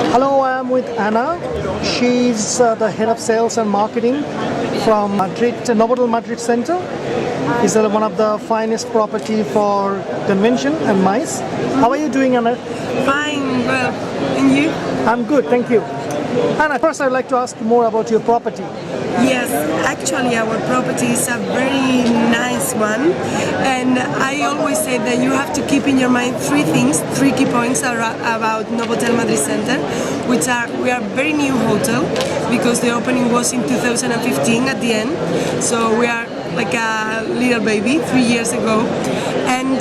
Hello, I'm with Anna. She's the head of sales and marketing from Novotel Madrid Center. It's one of the finest property for convention and MICE. How are you doing, Anna? Fine, well, and you? I'm good, thank you. Anna, first I'd like to ask you more about your property. Yes, actually our property is a very nice one, and I always say that you have to keep in your mind three key points about Novotel Madrid Center, which are, we are a very new hotel because the opening was in 2015 at the end, so we are like a little baby 3 years ago, and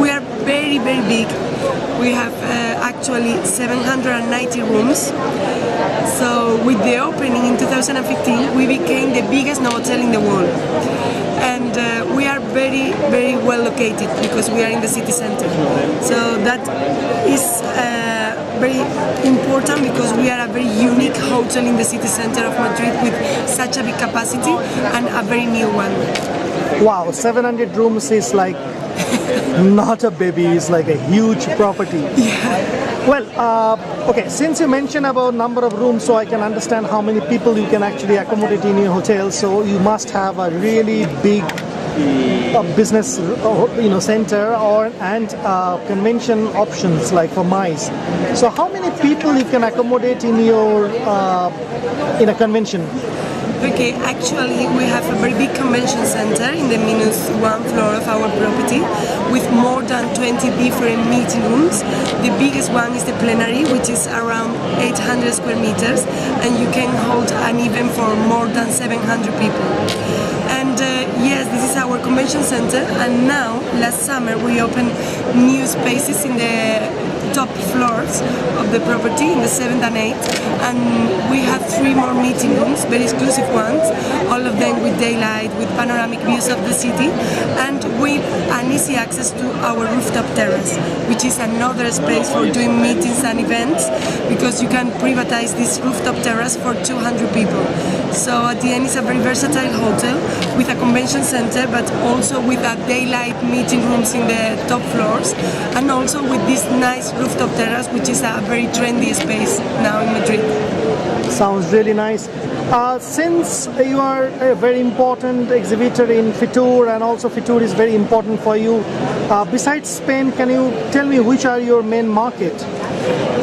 we are very big. We have actually 790 rooms. So with the opening in 2015, we became the biggest Novotel in the world. And we are very well located because we are in the city center. So that is very important because we are a very unique hotel in the city center of Madrid with such a big capacity and a very new one. Wow, 700 rooms is like not a baby, it's like a huge property. Yeah. Well, okay, since you mentioned about number of rooms, so I can understand how many people you can actually accommodate in your hotel, so you must have a really big business center and convention options like for MICE. So how many people you can accommodate in your in a convention? Okay, actually we have a very big convention center in the -1 floor of our property with more than 20 different meeting rooms. The biggest one is the plenary, which is around 800 square meters, and you can hold an event for more than 700 people. And yes, this is our convention center, and now last summer we opened new spaces in the top floors of the property, in the 7th and 8th, and we have 3 more meeting rooms, very exclusive ones, all of them with daylight, with panoramic views of the city, and with an easy access to our rooftop terrace, which is another space for doing meetings and events, because you can privatize this rooftop terrace for 200 people. So at the end it's a very versatile hotel with a convention center, but also with a daylight meeting rooms in the top floors, and also with this nice rooftop terrace, which is a very trendy space now in Madrid. Sounds really nice. Since you are a very important exhibitor in FITUR, and also FITUR is very important for you, besides Spain, can you tell me which are your main market?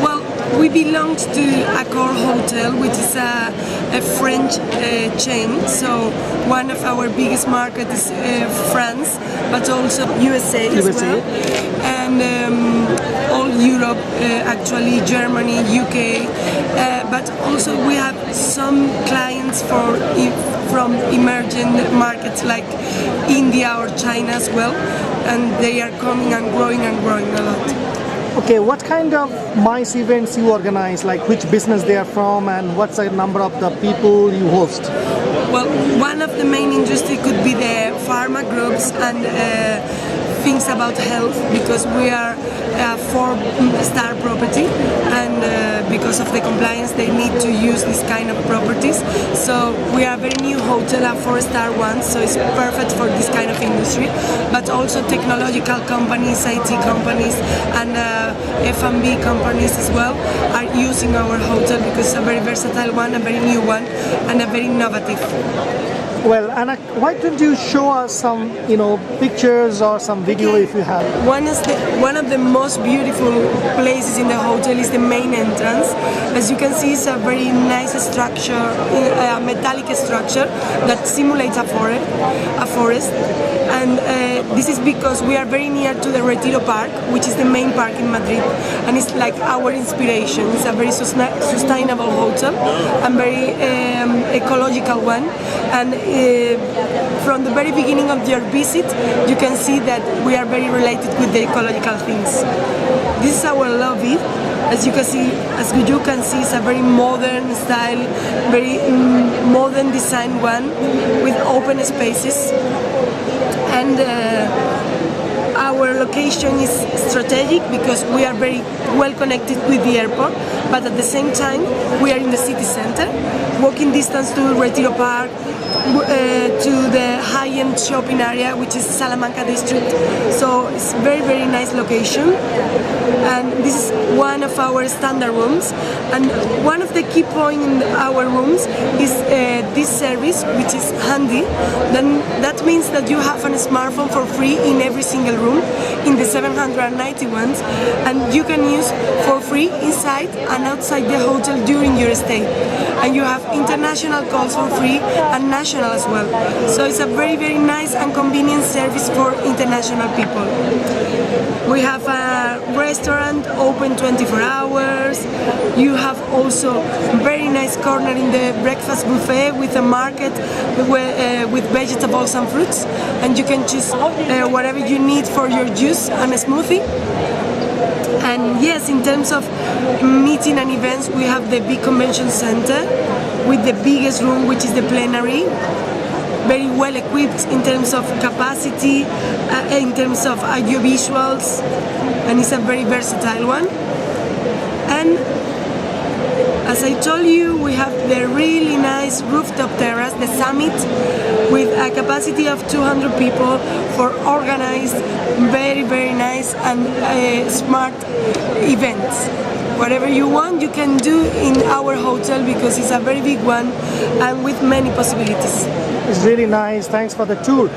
Well, we belong to Accor Hotel, which is a French chain, so one of our biggest markets is France, but also USA as well, and all Europe, actually Germany, UK, but also we have some clients from emerging markets like India or China as well, and they are coming and growing a lot. Okay, what kind of MICE events you organize, like which business they are from, and what's the number of the people you host? Well, one of the main industry could be the pharma groups and things about health, because we are a 4-star property, and because of the compliance they need to use this kind of properties. So we are a very new hotel, a 4-star one, so it's perfect for this kind of industry. But also technological companies, IT companies, and F&B companies as well are using our hotel because it's a very versatile one, a very new one, and a very innovative. Well, Anna, why don't you show us some, pictures or some video if you have? One of the most beautiful places in the hotel is the main entrance. As you can see, it's a very nice structure, a metallic structure that simulates a forest. And this is because we are very near to the Retiro Park, which is the main park in Madrid, and it's like our inspiration. It's a very sustainable hotel and very ecological one. And from the very beginning of your visit, you can see that we are very related with the ecological things. This is our lobby. As you can see, it's a very modern style, very modern design one with open spaces. And our location is strategic because we are very well connected with the airport, but at the same time we are in the city center, walking distance to Retiro Park, to the high-end shopping area, which is Salamanca district. So it's very nice location, and this is one of of our standard rooms, and one of the key points in our rooms is this service, which is handy. Then that means that you have a smartphone for free in every single room in the 790 ones, and you can use for free inside and outside the hotel during your stay. And you have international calls for free and national as well. So it's a very, very nice and convenient service for international people. We have a restaurant open 24 hours. You have also very nice corner in the breakfast buffet with a market with vegetables and fruits, and you can choose whatever you need for your juice and a smoothie. And yes, in terms of meeting and events, we have the big convention center with the biggest room, which is the plenary. Very well equipped in terms of capacity, in terms of audiovisuals, and it's a very versatile one. And as I told you, we have the really nice rooftop terrace, the summit, with a capacity of 200 people for organized, very, very nice and smart events. Whatever you want, you can do in our hotel because it's a very big one and with many possibilities. It's really nice. Thanks for the tour.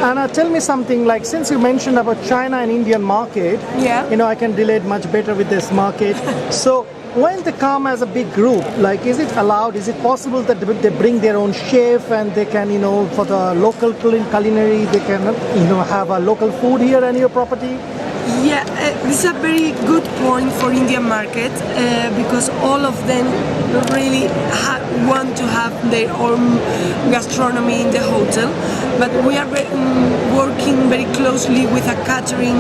Anna, tell me something, like since you mentioned about China and Indian market, Yeah. I can relate much better with this market. So when they come as a big group, like is it allowed, is it possible that they bring their own chef and they can, for the local culinary, they can, have a local food here in your property? Yeah, this is a very good point for Indian market because all of them really want to have their own gastronomy in the hotel. But we are working very closely with a catering,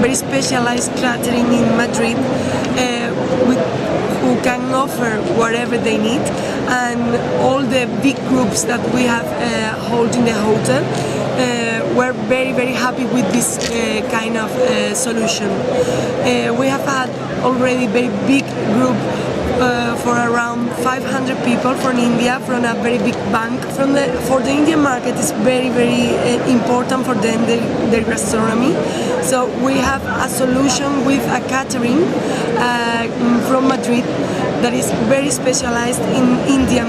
very specialized catering in Madrid, who can offer whatever they need, and all the big groups that we have hold in the hotel. We're very, very happy with this kind of solution. We have had already very big group for around 500 people from India, from a very big bank. For the Indian market, it's very, very important for them, their gastronomy. So we have a solution with a catering from Madrid that is very specialized in Indian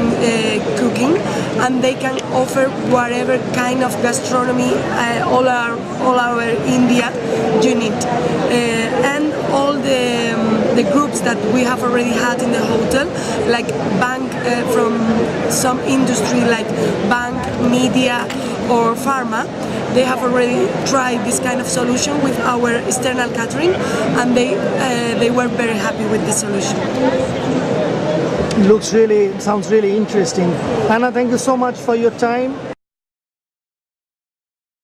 cooking, and they can offer whatever kind of gastronomy all our India you need. And all the groups that we have already had in the hotel, like bank from some industry like bank, media or pharma, they have already tried this kind of solution with our external catering, and they were very happy with this solution. Sounds really interesting. Anna, thank you so much for your time.